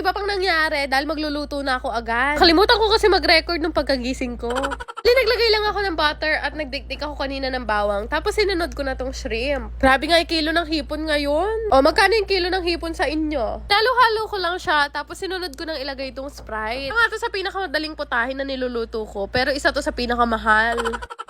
iba pang nangyari dahil magluluto na ako agad. Kalimutan ko kasi mag-record nung pagkagising ko. Naglagay lang ako ng butter at nagdikdik ako kanina ng bawang. Tapos sinunod ko na tong shrimp. Grabe nga yung kilo ng hipon ngayon. O, magkano yung kilo ng hipon sa inyo? Halo-halo ko lang siya. Tapos sinunod ko nang ilagay itong Sprite. Ito nga to sa pinakamadaling putahin na niluluto ko. Pero isa to sa pinakamahal.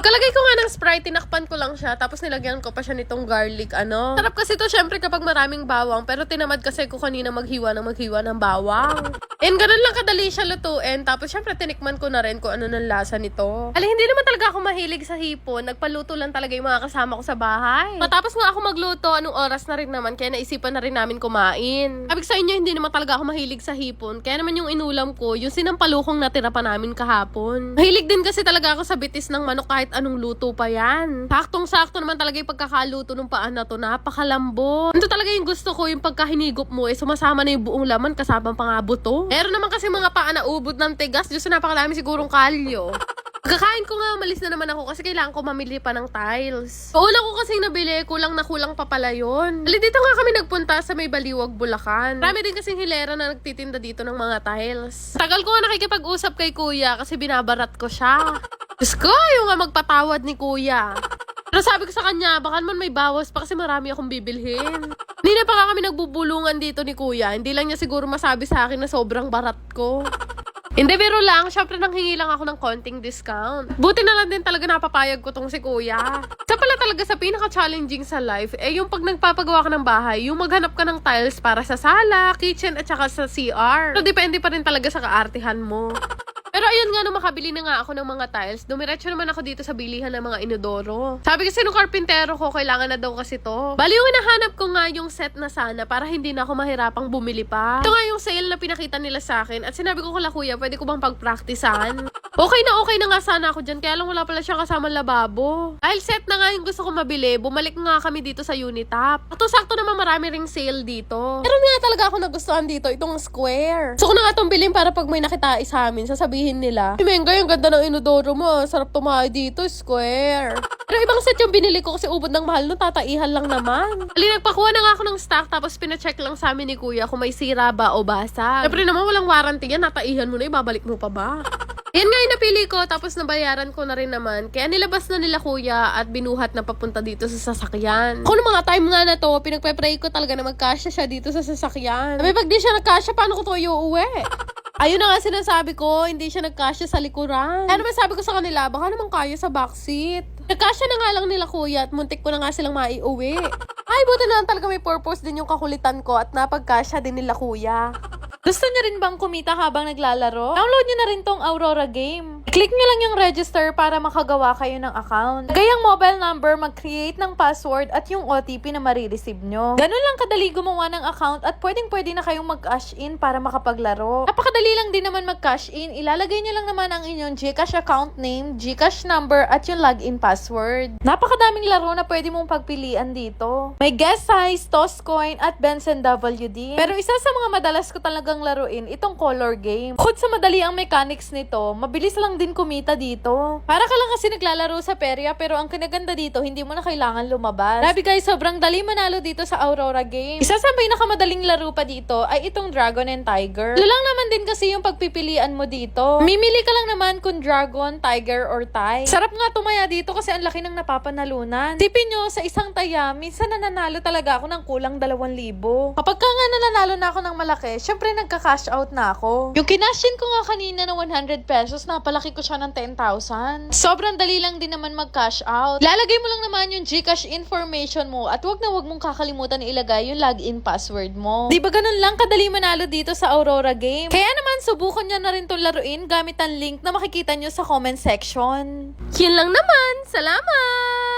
Kalagay ko nga ng Sprite, tinakpan ko lang siya. Tapos nilagyan ko pa siya nitong garlic, Sarap kasi to syempre kapag maraming bawang. Pero tinamad kasi ko kanina maghiwa ng bawang. And ganun lang kadali siya lutuin. Tapos syempre tinikman ko na rin kung ano ng lasa nito. Hindi naman talaga ako mahilig sa hipon. Nagpaluto lang talaga yung mga kasama ko sa bahay. Matapos nga ako magluto, anong oras na rin naman, kaya naisipan na rin namin kumain. Sabi ko sa inyo, hindi naman talaga ako mahilig sa hipon. Kaya naman yung inulam ko, yung sinampalukong natira pa namin kahapon. Mahilig din kasi talaga ako sa bitis ng manok kahit anong luto pa yan. Saktong-sakto naman talaga yung pagkakaluto ng paan na to. Napakalambot. Ito talaga yung gusto ko, yung pagkahinigop mo, sumasama na yung buong laman, kasabang pa nga buto. Meron naman kasi mga paan na ubod ng tigas. Diyos, napakadami sigurong kalyo. Kakain ko nga, malis na naman ako kasi kailangan ko mamili pa ng tiles. Una ko kasing nabili, kulang na kulang pa pala yun. Dito nga kami nagpunta sa may Baliwag, Bulacan. Marami din kasing hilera na nagtitinda dito ng mga tiles. Tagal ko nga nakikipag-usap kay kuya kasi binabarat ko siya. Diyos ko, yung nga magpatawad ni kuya. Pero sabi ko sa kanya, baka naman may bawas pa kasi marami akong bibilhin. Hindi na pa nga kami nagbubulungan dito ni kuya. Hindi lang niya siguro masabi sa akin na sobrang barat ko. Hindi, biro lang. Syempre, nanghingi lang ako ng konting discount. Buti na lang din talaga napapayag ko tong si kuya. Isa pala talaga sa pinaka-challenging sa life, yung pag nagpapagawa ka ng bahay, yung maghanap ka ng tiles para sa sala, kitchen, at saka sa CR. So, depende pa rin talaga sa kaartihan mo. Pero ayun nga, nung makabili na nga ako ng mga tiles, dumiretso naman ako dito sa bilihan ng mga inodoro. Sabi kasi nung karpintero ko, kailangan na daw kasi to. Bali yung hinahanap ko nga yung set na sana para hindi na ako mahirapang bumili pa. Ito nga yung sale na pinakita nila sa akin at sinabi ko kala kuya, pwede ko bang pagpraktisan? Okay na nga sana ako dyan, kaya lang wala pala siyang kasamang lababo. Dahil set na nga yung gusto ko mabili, bumalik nga kami dito sa Unitap. At sakto naman marami ring sale dito. Pero nga talaga ako nagustuhan dito, itong square. So ko na nga itong bilhin para pag may nakitais sa amin, sasabihin nila, Menga, yung ganda ng inodoro mo, sarap tumahay dito, square. Pero ibang set yung binili ko kasi ubod ng mahal no, tataihan lang naman. Nagpakuha na nga ako ng stock tapos pina-check lang sa amin ni kuya kung may sira ba o basag. Siyempre naman walang warranty yan, nataihan mo na, ibabalik mo pa ba? Yan nga yung napili ko, tapos nabayaran ko na rin naman. Kaya nilabas na nila kuya at binuhat na papunta dito sa sasakyan. Ako nung mga time nga na to, pinagpe-pray ko talaga na magkasya siya dito sa sasakyan. Sabi, pag di siya nagkasya, paano ko to iuuwi? Ayun na nga sinasabi ko, hindi siya nagkasya sa likuran. Ano ba sabi ko sa kanila, baka naman kaya sa backseat. Nagkasya na nga lang nila kuya at muntik ko na nga silang maiuwi. Ay, buti na lang talaga may purpose din yung kakulitan ko at napagkasya din nila kuya. Gusto niyo rin bang kumita habang naglalaro? Download niyo na rin tong Aurora Game. Click niyo lang yung register para makagawa kayo ng account. Lagay ang mobile number, mag-create ng password at yung OTP na marireceive nyo. Ganun lang kadali gumawa ng account at pwedeng-pwede na kayong mag-cash in para makapaglaro. Napakadali lang din naman mag-cash in. Ilalagay niyo lang naman ang inyong GCash account name, GCash number at yung login password. Napakadaming laro na pwede mong pagpilian dito. May Guess Size, Toss Coin at Benson WD. Pero isa sa mga madalas ko talagang laruin itong color game. Bukod sa madali ang mechanics nito, mabilis lang din kumita dito. Para ka lang kasi naglalaro sa perya pero ang kinaganda dito, hindi mo na kailangan lumabas. Grabe guys, sobrang dali manalo dito sa Aurora Game. Isa sa pinakamadaling laro pa dito ay itong Dragon and Tiger. Ito lang naman din kasi yung pagpipilian mo dito. Mimili ka lang naman kung Dragon, Tiger, or Tie. Sarap nga tumaya dito kasi ang laki ng napapanalunan. Tipin nyo, sa isang taya, minsan nananalo talaga ako ng kulang 2,000. Kapag ka nga nananalo na ako ng malaki, syempre nagka-cash out na ako. Yung kinashin ko nga kanina na 100 pesos, napalaki ko siya ng 10,000. Sobrang dali lang din naman mag-cash out. Lalagay mo lang naman yung GCash information mo at wag mong kakalimutan na ilagay yung login password mo. Di ba ganun lang kadali manalo dito sa Aurora Game? Kaya naman, subukan nyo na rin itong laruin gamit ang link na makikita nyo sa comment section. Yun lang naman. Salamat!